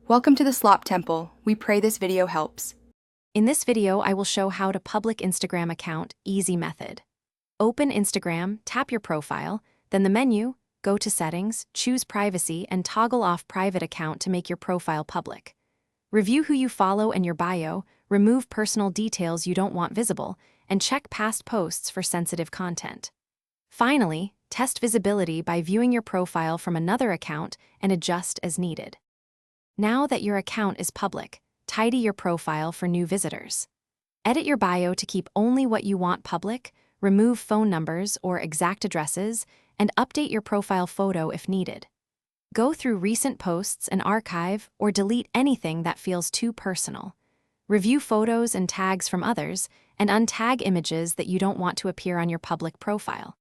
Welcome to the Slop Temple. We pray this video helps. In this video, I will show how to public Instagram account easy method. Open Instagram, tap your profile, then the menu, go to settings, choose privacy, and toggle off private account to make your profile public. Review who you follow and your bio, remove personal details you don't want visible, and check past posts for sensitive content. Finally, test visibility by viewing your profile from another account and adjust as needed. Now that your account is public, tidy your profile for new visitors. Edit your bio to keep only what you want public, remove phone numbers or exact addresses, and update your profile photo if needed. Go through recent posts and archive or delete anything that feels too personal. Review photos and tags from others, and untag images that you don't want to appear on your public profile.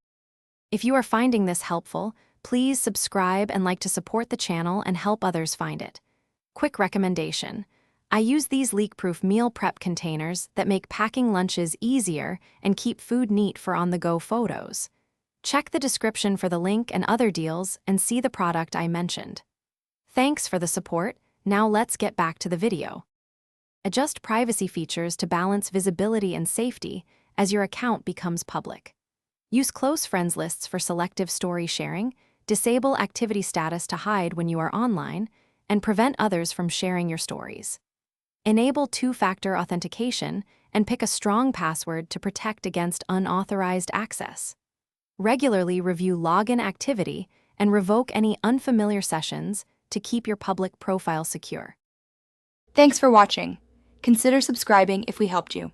If you are finding this helpful, please subscribe and like to support the channel and help others find it. Quick recommendation. I use these leak-proof meal prep containers that make packing lunches easier and keep food neat for on-the-go photos. Check the description for the link and other deals and see the product I mentioned. Thanks for the support. Now let's get back to the video. Adjust privacy features to balance visibility and safety as your account becomes public. Use close friends lists for selective story sharing, disable activity status to hide when you are online, and prevent others from sharing your stories. Enable two-factor authentication and pick a strong password to protect against unauthorized access. Regularly review login activity and revoke any unfamiliar sessions to keep your public profile secure. Thanks for watching. Consider subscribing if we helped you.